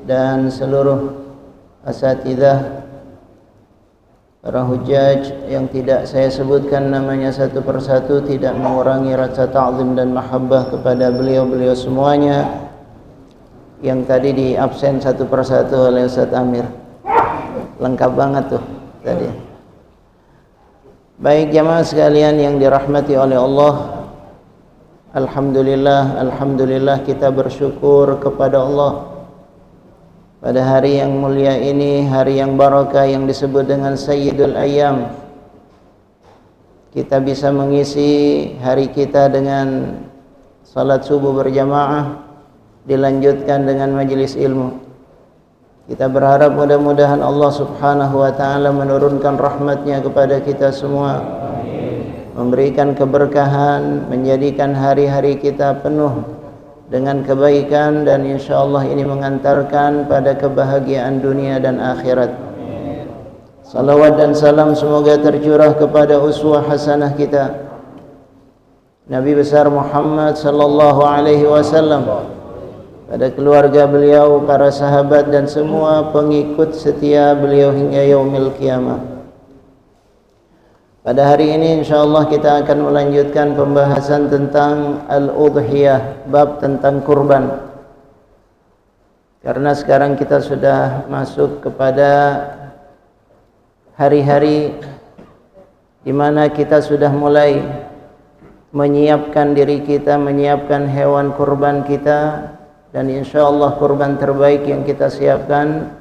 dan seluruh asatidzah, para hujjaj yang tidak saya sebutkan namanya satu persatu, tidak mengurangi rasa ta'zim dan mahabbah kepada beliau-beliau semuanya yang tadi di absen satu persatu oleh Ustaz Amir. Lengkap banget tuh tadi. Baik jamaah sekalian yang dirahmati oleh Allah, Alhamdulillah kita bersyukur kepada Allah pada hari yang mulia ini, hari yang barakah yang disebut dengan Sayyidul Ayyam. Kita bisa mengisi hari kita dengan salat subuh berjamaah, dilanjutkan dengan majelis ilmu. Kita berharap mudah-mudahan Allah subhanahu wa ta'ala menurunkan rahmatnya kepada kita semua, memberikan keberkahan, menjadikan hari-hari kita penuh dengan kebaikan, dan insyaallah ini mengantarkan pada kebahagiaan dunia dan akhirat. Salawat dan salam semoga tercurah kepada uswah hasanah kita, Nabi besar Muhammad sallallahu alaihi wasallam, pada keluarga beliau, para sahabat dan semua pengikut setia beliau hingga yaumil qiyamah. Pada hari ini insyaallah kita akan melanjutkan pembahasan tentang al-udhiyah, bab tentang kurban. Karena sekarang kita sudah masuk kepada hari-hari di mana kita sudah mulai menyiapkan diri kita, menyiapkan hewan kurban kita, dan insyaallah kurban terbaik yang kita siapkan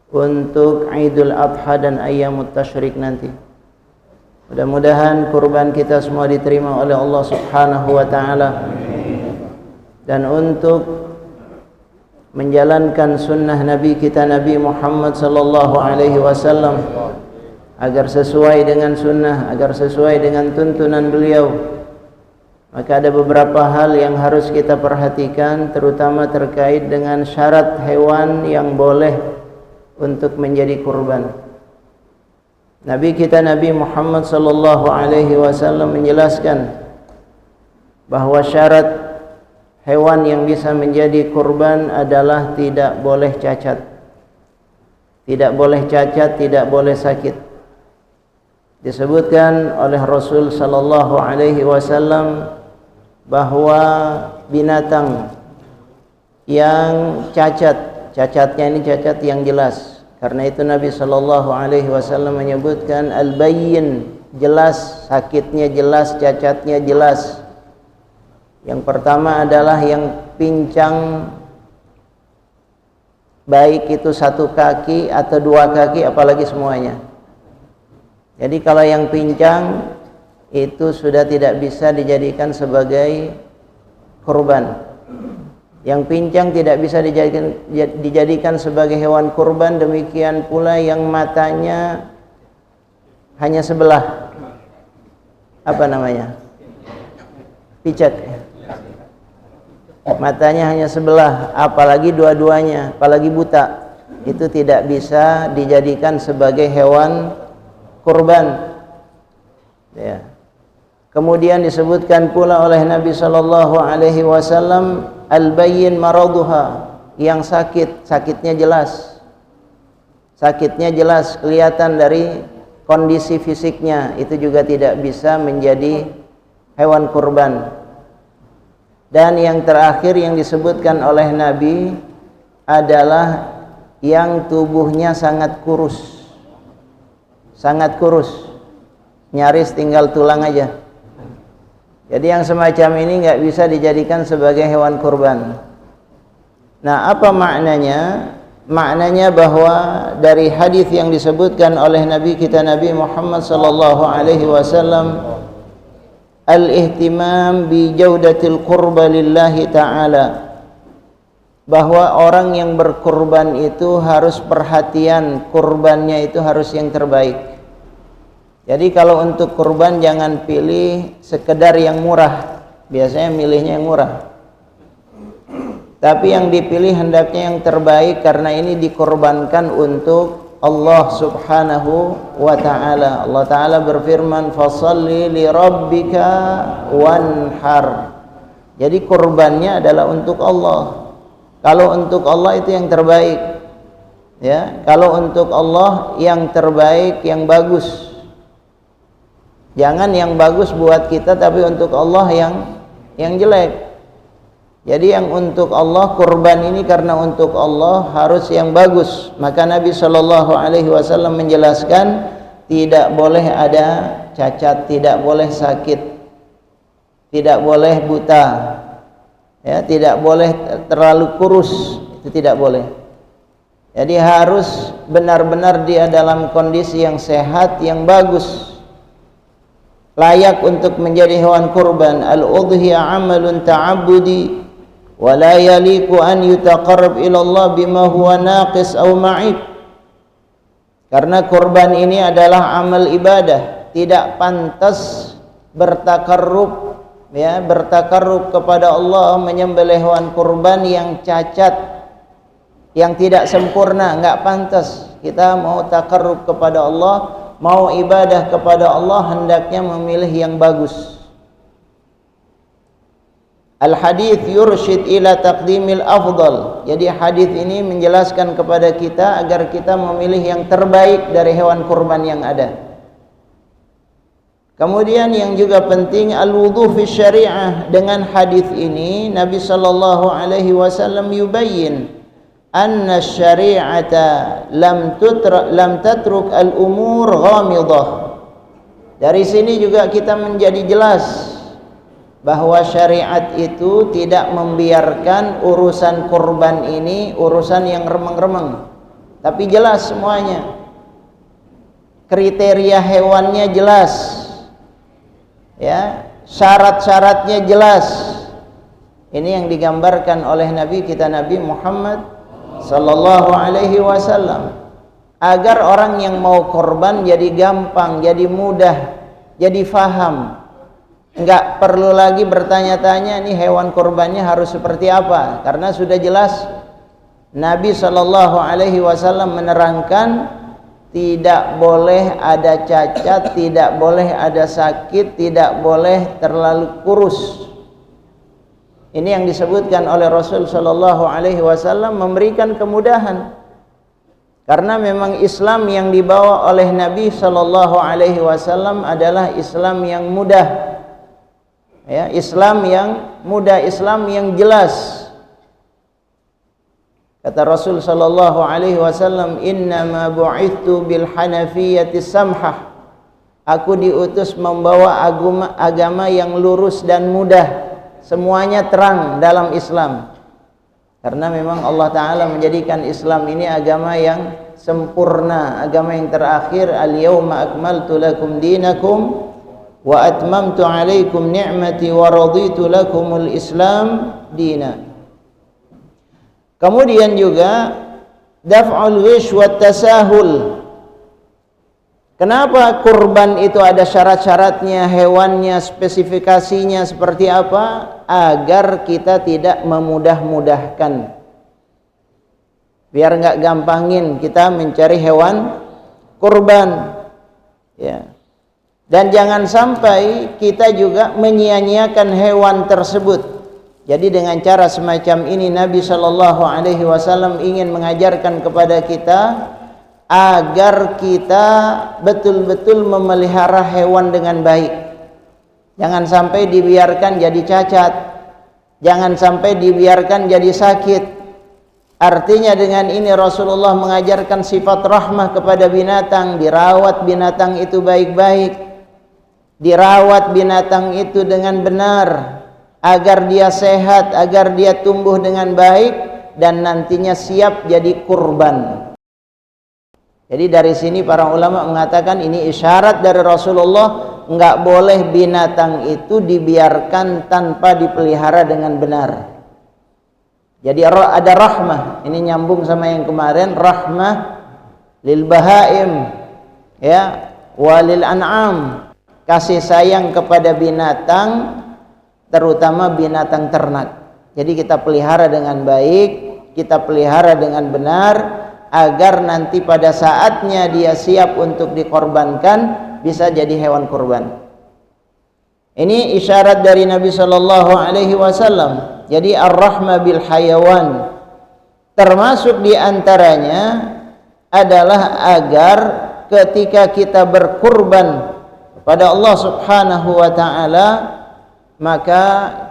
untuk Idul Adha dan Ayyamut Tasyrik nanti. Mudah-mudahan kurban kita semua diterima oleh Allah subhanahu wa ta'ala. Dan untuk menjalankan sunnah Nabi kita, Nabi Muhammad sallallahu alaihi wasallam, agar sesuai dengan sunnah, agar sesuai dengan tuntunan beliau, maka ada beberapa hal yang harus kita perhatikan, terutama terkait dengan syarat hewan yang boleh untuk menjadi kurban. Nabi kita Nabi Muhammad sallallahu alaihi wasallam menjelaskan bahwa syarat hewan yang bisa menjadi kurban adalah tidak boleh cacat. Tidak boleh cacat, tidak boleh sakit. Disebutkan oleh Rasul sallallahu alaihi wasallam bahwa binatang yang cacat, cacatnya ini cacat yang jelas. Karena itu Nabi sallallahu alaihi wasallam menyebutkan al-bayyin, jelas, sakitnya jelas, cacatnya jelas. Yang pertama adalah yang pincang, baik itu satu kaki atau dua kaki, apalagi semuanya. Jadi kalau yang pincang itu sudah tidak bisa dijadikan sebagai kurban. Yang pincang tidak bisa dijadikan sebagai hewan kurban. Demikian pula yang matanya hanya sebelah, apa namanya, picat, matanya hanya sebelah, apalagi dua-duanya, apalagi buta, itu tidak bisa dijadikan sebagai hewan kurban, ya. Kemudian disebutkan pula oleh Nabi sallallahu alaihi wasallam al-bayyin maraduha, yang sakit, sakitnya jelas. Sakitnya jelas, kelihatan dari kondisi fisiknya, itu juga tidak bisa menjadi hewan kurban. Dan yang terakhir yang disebutkan oleh Nabi adalah yang tubuhnya sangat kurus. Sangat kurus, nyaris tinggal tulang aja. Jadi yang semacam ini nggak bisa dijadikan sebagai hewan kurban. Nah, apa maknanya? Maknanya bahwa dari hadis yang disebutkan oleh Nabi kita Nabi Muhammad sallallahu alaihi wasallam, al-ihtimam bi jaudatil qurba lillahi ta'ala, bahwa orang yang berkurban itu harus perhatian, kurbannya itu harus yang terbaik. Jadi kalau untuk kurban jangan pilih sekedar yang murah. Biasanya milihnya yang murah. Tapi yang dipilih hendaknya yang terbaik, karena ini dikorbankan untuk Allah subhanahu wa ta'ala. Allah ta'ala berfirman, fasalli li rabbika wanhar. Jadi kurbannya adalah untuk Allah. Kalau untuk Allah itu yang terbaik. Ya, kalau untuk Allah yang terbaik, yang bagus. Jangan yang bagus buat kita tapi untuk Allah yang jelek. Jadi yang untuk Allah, kurban ini karena untuk Allah harus yang bagus. Maka Nabi Shallallahu Alaihi Wasallam menjelaskan tidak boleh ada cacat, tidak boleh sakit, tidak boleh buta, ya, tidak boleh terlalu kurus, itu tidak boleh. Jadi harus benar-benar dia dalam kondisi yang sehat, yang bagus, layak untuk menjadi hewan kurban. Al-udhiyah amalun ta'abbudi wa la yaliku an yutaqarrab ila Allah bima huwa naqis aw ma'ib. Karena kurban ini adalah amal ibadah, tidak pantas bertakarrub, ya, bertakarrub kepada Allah menyembelih hewan kurban yang cacat, yang tidak sempurna, enggak pantas. Kita mau takarrub kepada Allah, mau ibadah kepada Allah, hendaknya memilih yang bagus. Al-hadits yursyid ila taqdimil afdal. Jadi hadis ini menjelaskan kepada kita agar kita memilih yang terbaik dari hewan kurban yang ada. Kemudian yang juga penting al-wudhu fi syariah. Dengan hadis ini Nabi sallallahu alaihi wasallam yubayyin anna syari'ata lam tatruk al-umur ghamidah. Dari sini juga kita menjadi jelas bahwa syariat itu tidak membiarkan urusan kurban ini urusan yang remeng-remeng, tapi jelas semuanya. Kriteria hewannya jelas, ya, syarat-syaratnya jelas. Ini yang digambarkan oleh Nabi kita, Nabi Muhammad sallallahu alaihi wasallam, agar orang yang mau korban jadi gampang, jadi mudah, jadi faham. Enggak perlu lagi bertanya-tanya ini hewan korbannya harus seperti apa, karena sudah jelas. Nabi sallallahu alaihi wasallam menerangkan tidak boleh ada cacat, tidak boleh ada sakit, tidak boleh terlalu kurus. Ini yang disebutkan oleh Rasul sallallahu alaihi wasallam memberikan kemudahan. Karena memang Islam yang dibawa oleh Nabi sallallahu alaihi wasallam adalah Islam yang mudah. Ya, Islam yang mudah, Islam yang jelas. Kata Rasul sallallahu alaihi wasallam, "Innama bu'ithu bil hanafiyyati samhah." Aku diutus membawa agama yang lurus dan mudah. Semuanya terang dalam Islam. Karena memang Allah Ta'ala menjadikan Islam ini agama yang sempurna, agama yang terakhir. Al-yawma akmaltu lakum dinakum wa atmamtu alaikum ni'mati wa raditu lakumul Islam dina. Kemudian juga daf'ul wish wa tasahul. Kenapa kurban itu ada syarat-syaratnya, hewannya, spesifikasinya seperti apa? Agar kita tidak memudah-mudahkan. Biar enggak gampangin kita mencari hewan kurban. Ya. Dan jangan sampai kita juga menyia-nyiakan hewan tersebut. Jadi dengan cara semacam ini Nabi Shallallahu Alaihi Wasallam ingin mengajarkan kepada kita agar kita betul-betul memelihara hewan dengan baik. Jangan sampai dibiarkan jadi cacat, jangan sampai dibiarkan jadi sakit. Artinya dengan ini Rasulullah mengajarkan sifat rahmah kepada binatang, dirawat binatang itu baik-baik. Dirawat binatang itu dengan benar agar dia sehat, agar dia tumbuh dengan baik dan nantinya siap jadi kurban. Jadi dari sini para ulama mengatakan ini isyarat dari Rasulullah, enggak boleh binatang itu dibiarkan tanpa dipelihara dengan benar. Jadi ada rahmah, ini nyambung sama yang kemarin, rahmah lil bahaim, ya, walil an'am. Kasih sayang kepada binatang, terutama binatang ternak. Jadi kita pelihara dengan baik, kita pelihara dengan benar, agar nanti pada saatnya dia siap untuk dikorbankan, bisa jadi hewan kurban. Ini isyarat dari Nabi Sallallahu Alaihi Wasallam. Jadi ar-rahmah bil hayawan, Termasuk di antaranya adalah agar ketika kita berkurban kepada Allah Subhanahu wa taala, maka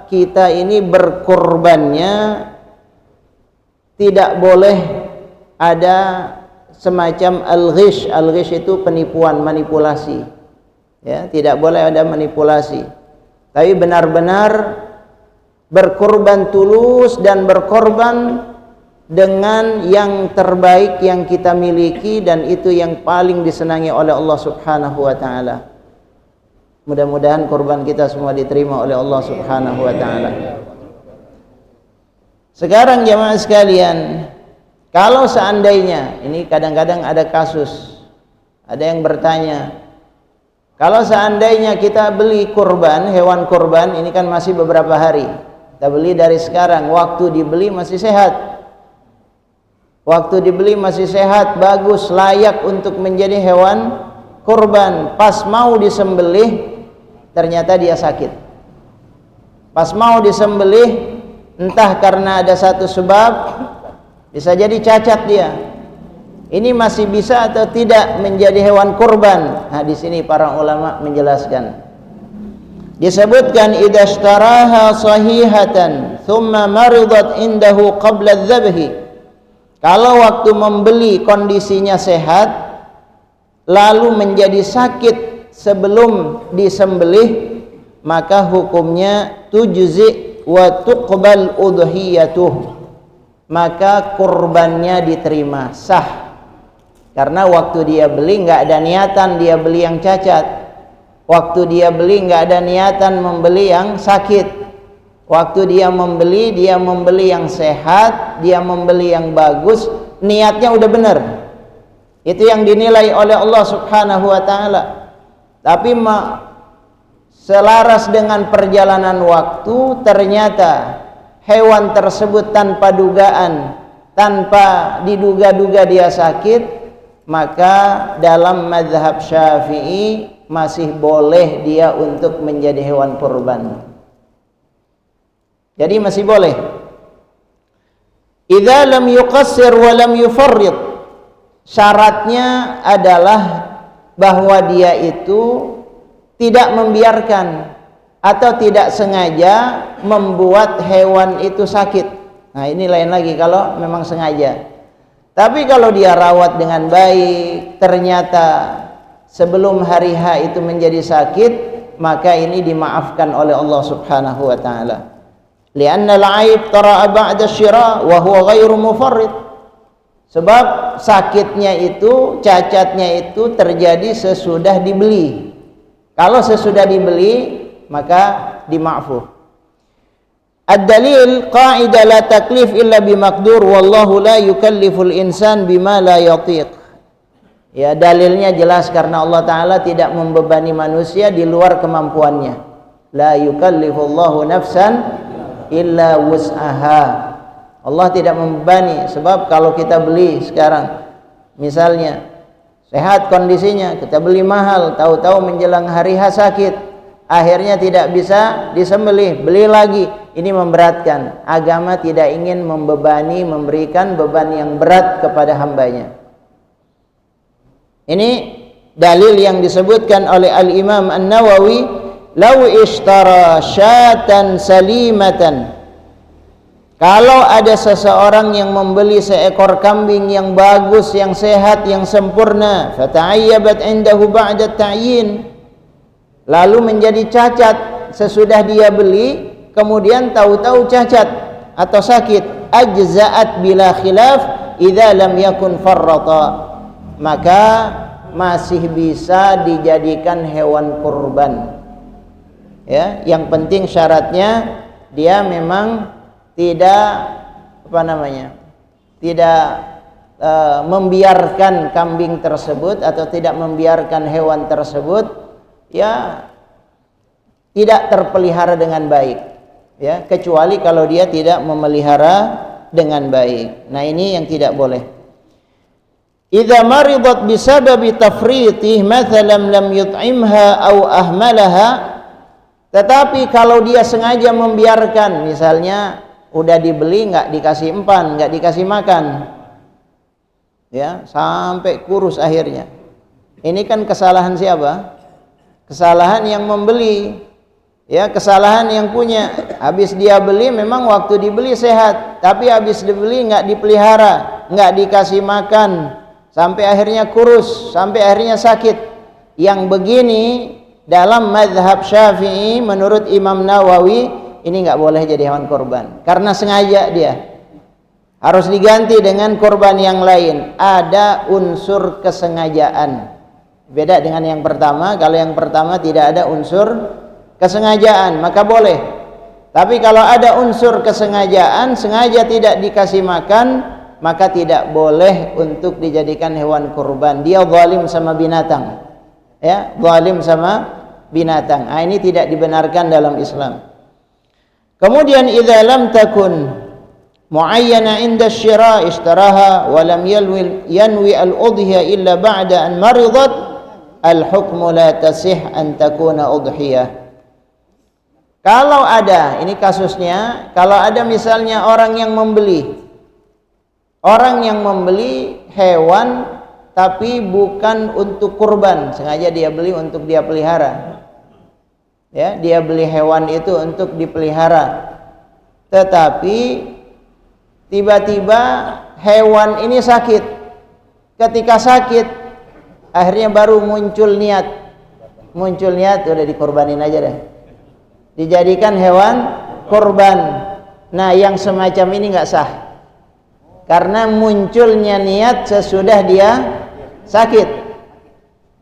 kita ini berkurbannya tidak boleh ada semacam al-ghish. Al-ghish itu penipuan, manipulasi. Ya, tidak boleh ada manipulasi. Tapi benar-benar berkorban tulus dan berkorban dengan yang terbaik yang kita miliki, dan itu yang paling disenangi oleh Allah Subhanahu wa taala. Mudah-mudahan korban kita semua diterima oleh Allah Subhanahu wa taala. Sekarang jamaah sekalian, kalau seandainya, ini kadang-kadang ada kasus, ada yang bertanya, kalau seandainya kita beli kurban, hewan kurban, ini kan masih beberapa hari, kita beli dari sekarang, waktu dibeli masih sehat, waktu dibeli masih sehat, bagus, layak untuk menjadi hewan kurban. Pas mau disembelih, ternyata dia sakit. Pas mau disembelih, entah karena ada satu sebab, bisa jadi cacat dia. Ini masih bisa atau tidak menjadi hewan kurban? Nah, di sini para ulama menjelaskan. Disebutkan idza ishtaraha sahihatan thumma maridat indahu qabla adz-dzabhi. Kalau waktu membeli kondisinya sehat, lalu menjadi sakit sebelum disembelih, maka hukumnya tujzi wa tuqbal udhiyatuh, maka kurbannya diterima, sah. Karena waktu dia beli nggak ada niatan dia beli yang cacat, waktu dia beli nggak ada niatan membeli yang sakit. Waktu dia membeli yang sehat, dia membeli yang bagus, niatnya udah benar. Itu yang dinilai oleh Allah Subhanahu wa taala. Tapi selaras dengan perjalanan waktu, ternyata hewan tersebut tanpa dugaan, tanpa diduga-duga dia sakit, maka dalam mazhab Syafi'i masih boleh dia untuk menjadi hewan kurban. Jadi masih boleh. Idza lam yuqassir wa lam yufarrid. Syaratnya adalah bahwa dia itu tidak membiarkan atau tidak sengaja membuat hewan itu sakit. Nah, ini lain lagi kalau memang sengaja. Tapi kalau dia rawat dengan baik, ternyata sebelum hari H itu menjadi sakit, maka ini dimaafkan oleh Allah Subhanahu wa taala. Lianna al-aib tara'a ba'da syira wa huwa ghairu mufarrid. Sebab sakitnya itu, cacatnya itu terjadi sesudah dibeli. Kalau sesudah dibeli, maka dimaafkan. Ad-dalil qa'idah la taklif illa bimaqdur wallahu la yukalliful insan bima la yatiq. Ya, dalilnya jelas karena Allah Ta'ala tidak membebani manusia di luar kemampuannya. La yukallifullahu nafsan illa wus'aha. Allah tidak membebani. Sebab kalau kita beli sekarang, misalnya sehat kondisinya, kita beli mahal, tahu-tahu menjelang hari H sakit, akhirnya tidak bisa disembelih, beli lagi, ini memberatkan. Agama tidak ingin membebani, memberikan beban yang berat kepada hambanya. Ini dalil yang disebutkan oleh Al-Imam An-Nawawi, lau ishtara syatan salimatan, kalau ada seseorang yang membeli seekor kambing yang bagus, yang sehat, yang sempurna, fata'ayyabat indahu ba'da ta'yin, lalu menjadi cacat sesudah dia beli, kemudian tahu-tahu cacat atau sakit, ajza'at bila khilaf idza lam yakun farrata, maka masih bisa dijadikan hewan kurban. Ya, yang penting syaratnya dia memang tidak tidak membiarkan kambing tersebut atau tidak membiarkan hewan tersebut ya tidak terpelihara dengan baik, ya, kecuali kalau dia tidak memelihara dengan baik. Nah, ini yang tidak boleh. Idza maridat bisababi tafritih mathalan lam yut'imha aw ahmalaha. Tetapi kalau dia sengaja membiarkan, misalnya udah dibeli nggak dikasih empan, nggak dikasih makan, ya sampai kurus akhirnya. Ini kan kesalahan siapa? Kesalahan yang membeli, ya kesalahan yang punya. Habis dia beli memang waktu dibeli sehat, tapi habis dibeli nggak dipelihara, nggak dikasih makan, sampai akhirnya kurus, sampai akhirnya sakit. Yang begini dalam mazhab Syafi'i menurut Imam Nawawi ini nggak boleh jadi hewan korban karena sengaja dia. Harus diganti dengan korban yang lain. Ada unsur kesengajaan. Beda dengan yang pertama. Kalau yang pertama tidak ada unsur kesengajaan maka boleh. Tapi kalau ada unsur kesengajaan, sengaja tidak dikasih makan, maka tidak boleh untuk dijadikan hewan kurban. Dia zalim sama binatang, ya, zalim sama binatang. Ini tidak dibenarkan dalam Islam. Kemudian idza lam takun muayyana inda syira ishtaraha wa lam yanwi al-udhiya illa ba'da an maridat al-hukmu la tasih an takuna udhiyah. Kalau ada, ini kasusnya, kalau ada misalnya orang yang membeli hewan tapi bukan untuk kurban, sengaja dia beli untuk dia pelihara. Ya, dia beli hewan itu untuk dipelihara. Tetapi tiba-tiba hewan ini sakit. Ketika sakit, akhirnya baru muncul niat. Udah dikorbanin aja deh. Dijadikan hewan kurban. Nah, yang semacam ini nggak sah. Karena munculnya niat sesudah dia sakit.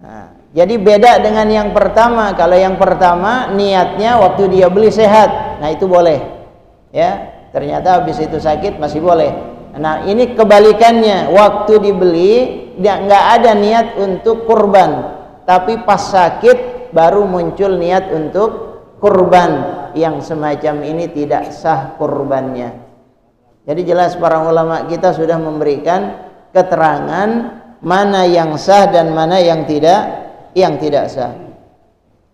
Nah, jadi beda dengan yang pertama. Kalau yang pertama niatnya waktu dia beli sehat, nah itu boleh. Ya, ternyata habis itu sakit masih boleh. Nah, ini kebalikannya. Waktu dibeli dia nggak ada niat untuk kurban, tapi pas sakit baru muncul niat untuk kurban. Yang semacam ini tidak sah kurbannya. Jadi jelas para ulama kita sudah memberikan keterangan mana yang sah dan mana yang tidak sah.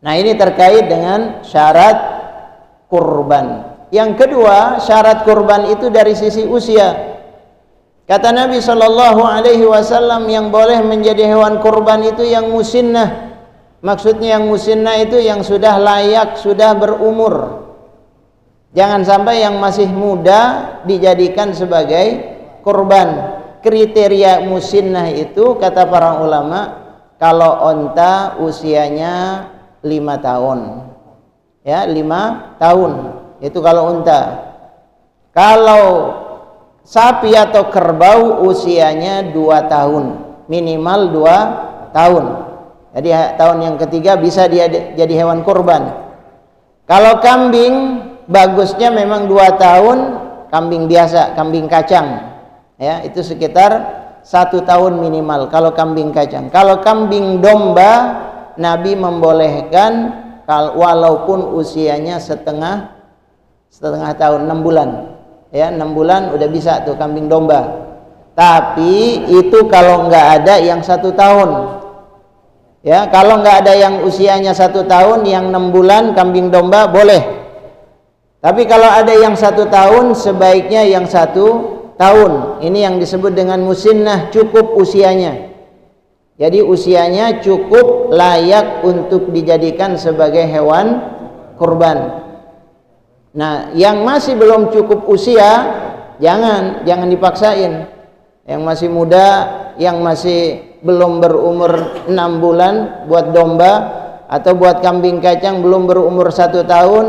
Nah, ini terkait dengan syarat kurban. Yang kedua, syarat kurban itu dari sisi usia. Kata Nabi Shallallahu Alaihi Wasallam, yang boleh menjadi hewan kurban itu yang musinnah. Maksudnya yang musinnah itu yang sudah layak, sudah berumur. Jangan sampai yang masih muda dijadikan sebagai kurban. Kriteria musinnah itu kata para ulama, kalau onta usianya 5 tahun. Ya, 5 tahun. Itu kalau unta. Kalau sapi atau kerbau usianya 2 tahun. Minimal 2 tahun. Jadi tahun yang ketiga bisa dia jadi hewan kurban. Kalau kambing bagusnya memang 2 tahun, kambing biasa, kambing kacang. Ya, itu sekitar 1 tahun minimal kalau kambing kacang. Kalau kambing domba, Nabi membolehkan walaupun usianya setengah tahun, 6 bulan. Ya, 6 bulan udah bisa tuh kambing domba. Tapi itu kalau nggak ada yang 1 tahun. Ya, kalau nggak ada yang usianya 1 tahun, yang 6 bulan kambing domba boleh. Tapi kalau ada yang 1 tahun, sebaiknya yang 1 tahun. Ini yang disebut dengan musinnah, cukup usianya. Jadi usianya cukup layak untuk dijadikan sebagai hewan kurban. Nah, yang masih belum cukup usia, jangan dipaksain. Yang masih muda, yang masih belum berumur 6 bulan buat domba atau buat kambing kacang belum berumur 1 tahun,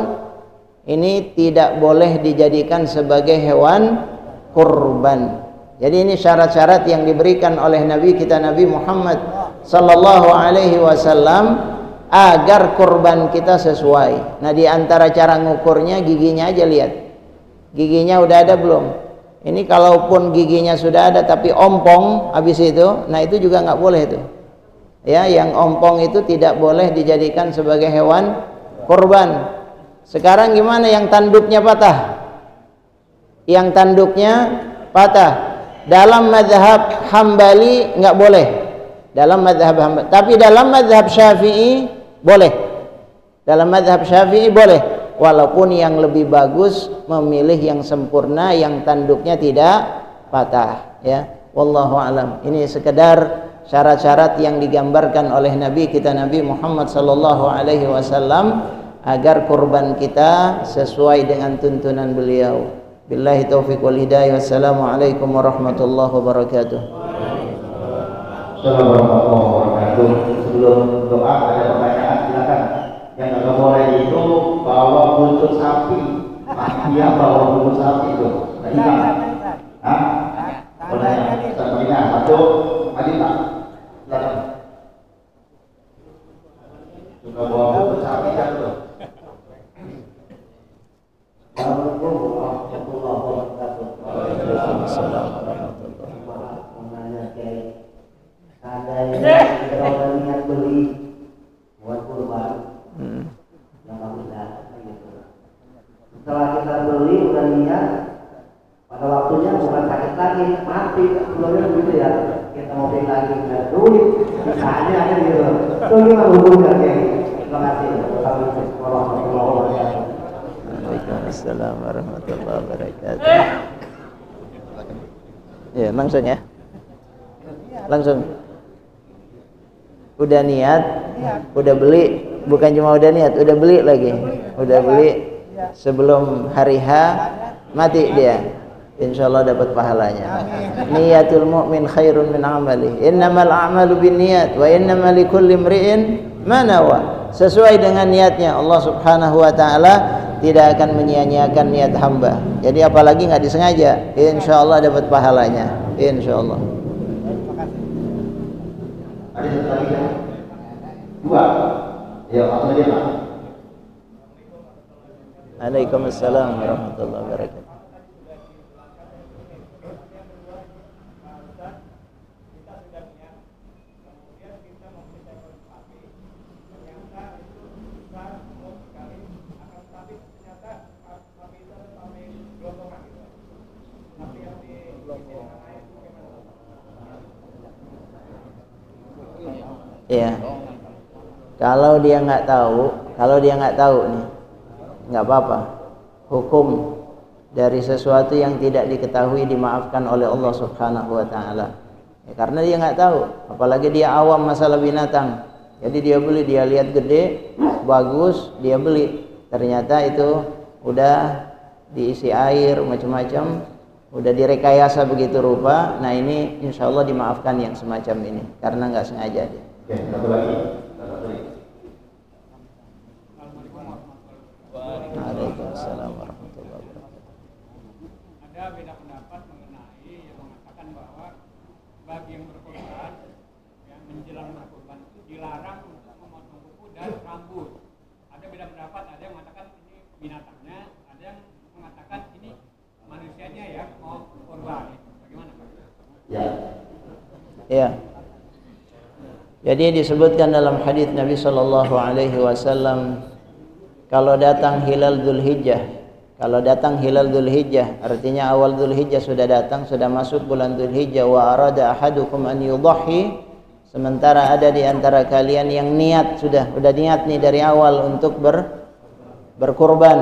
ini tidak boleh dijadikan sebagai hewan kurban. Jadi ini syarat-syarat yang diberikan oleh Nabi kita, Nabi Muhammad sallallahu alaihi wasallam, agar kurban kita sesuai. Nah, di antara cara ngukurnya giginya aja, lihat. Giginya udah ada belum? Ini kalaupun giginya sudah ada tapi ompong habis itu, nah itu juga nggak boleh tuh. Ya, yang ompong itu tidak boleh dijadikan sebagai hewan kurban. Sekarang gimana yang tanduknya patah? Yang tanduknya patah. Dalam mazhab Hambali nggak boleh. Dalam mazhab Hambali. Tapi dalam mazhab Syafi'i boleh. Dalam mazhab Syafi'i boleh. walaupun yang lebih bagus memilih yang sempurna yang tanduknya tidak patah, ya. Wallahu alam. Ini sekedar syarat-syarat yang digambarkan oleh Nabi kita Nabi Muhammad sallallahu alaihi wasallam agar kurban kita sesuai dengan tuntunan beliau. Billahi taufiq wal hidayah. Wassalamualaikum warahmatullahi wabarakatuh. Assalamualaikum warahmatullahi wabarakatuh. Sebelum doa ada pertanyaan, silakan. Yang nggak boleh itu bawa buntut sapi. Dia bawa buntut sapi itu. Nah, ini Hah? Boleh ya? Satu, maju tak? Silakan. Juga bawa buntut sapi kan tuh. Assalamualaikum warahmatullahi wabarakatuh. Waalaikumsalam warahmatullahi wabarakatuh. Ada yang niat beli buat kurban, yang bagus gitu. Setelah kita beli udah niat, pada waktunya bukan sakit lagi, mati sebelumnya begitu ya. Kita mau beli lagi nggak duit, misalnya kan gitu. Itu gimana hubungannya kayak gitu? Terima kasih. Assalamualaikum warahmatullahi wabarakatuh. Waalaikumsalam warahmatullahi wabarakatuh. Ya, langsung ya. Langsung. Udah niat, udah beli, bukan cuma udah niat, udah beli lagi. Udah beli sebelum hari H mati dia. Insyaallah dapat pahalanya. Niyatul mu'min khairun min amali. Innamal a'malu binniyat wa innamal likulli imri'in ma nawa. Sesuai dengan niatnya Allah Subhanahu wa taala tidak akan menyia-nyiakan niat hamba. Jadi apalagi enggak disengaja, insyaallah dapat pahalanya. Insyaallah. Ada satu lagi ya? Dua. Ya, langsung aja Pak. Waalaikumsalam warahmatullahi wabarakatuh. Ya, kalau dia nggak tahu nih, nggak apa-apa. Hukum dari sesuatu yang tidak diketahui dimaafkan oleh Allah Subhanahu wa taala. Ya, karena dia nggak tahu, apalagi dia awam masalah binatang. Jadi dia beli, dia lihat gede, bagus, dia beli. Ternyata itu udah diisi air macam-macam, udah direkayasa begitu rupa. Nah, ini insya Allah dimaafkan yang semacam ini karena nggak sengaja dia. Oke, satu lagi. Waalaikumsalam warahmatullahi wabarakatuh. Ada beda pendapat mengenai yang mengatakan bahwa bagi yang berkorban, yang menjelang berkorban itu dilarang untuk memotong kuku dan rambut. Ada beda pendapat, ada yang mengatakan ini binatangnya, ada yang mengatakan ini manusianya ya mau korban. Bagaimana Pak? Ya. Ya. Jadi disebutkan dalam hadis Nabi sallallahu alaihi wasallam, kalau datang hilal Dzulhijjah, artinya awal Dzulhijjah sudah datang, sudah masuk bulan Dzulhijjah, wa arada ahadukum an yudhi, sementara ada di antara kalian yang niat sudah niat nih dari awal untuk berkurban,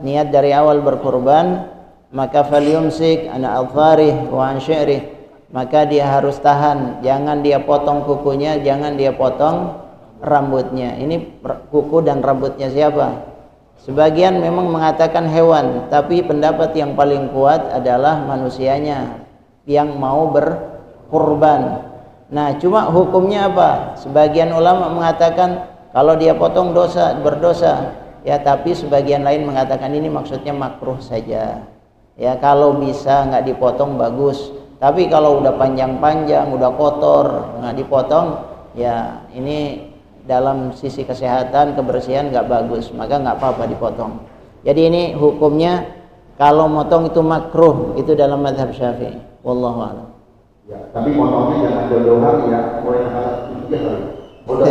niat dari awal berkurban, maka falyumsik ana adfarih wa an syi'rih, maka dia harus tahan, jangan dia potong kukunya, jangan dia potong rambutnya. Ini kuku dan rambutnya siapa? Sebagian memang mengatakan hewan, tapi pendapat yang paling kuat adalah manusianya yang mau berkurban. Nah, cuma hukumnya apa? Sebagian ulama mengatakan kalau dia potong berdosa. Ya, tapi sebagian lain mengatakan ini maksudnya makruh saja. Ya, kalau bisa nggak dipotong bagus. Tapi kalau udah panjang-panjang, udah kotor, nggak dipotong, ya ini dalam sisi kesehatan, kebersihan nggak bagus, maka nggak apa-apa dipotong. Jadi ini hukumnya kalau motong itu makruh, itu dalam mazhab Syafi'i. Wallahu a'lam. Ya, tapi potongnya jangan jauh-jauhan ya, mulai tanggal 7 kali. Udah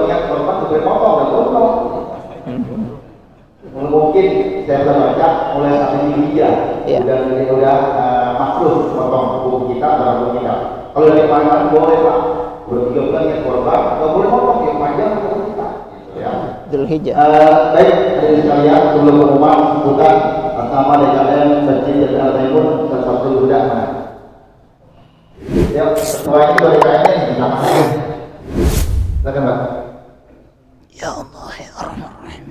niat korban sudah potong. Mungkin saya baca mulai 1 Hijjah ya. udah makruh potong kuku kita atau rambut kita. Kalau dari panjang boleh Pak, udah 3 bulan ya korban, nggak boleh potong yang panjang kuku kita, gitu ya. Dzulhijjah. Baik, hadirin sekalian, sebelum pengumuman buka atas nama DKM Masjid Jatinegara Timur dan Sabtu Budak mana? Ya, semuanya itu DKM ini sama aja. Silakan Pak. Ya Allah ya Rahman Rahim.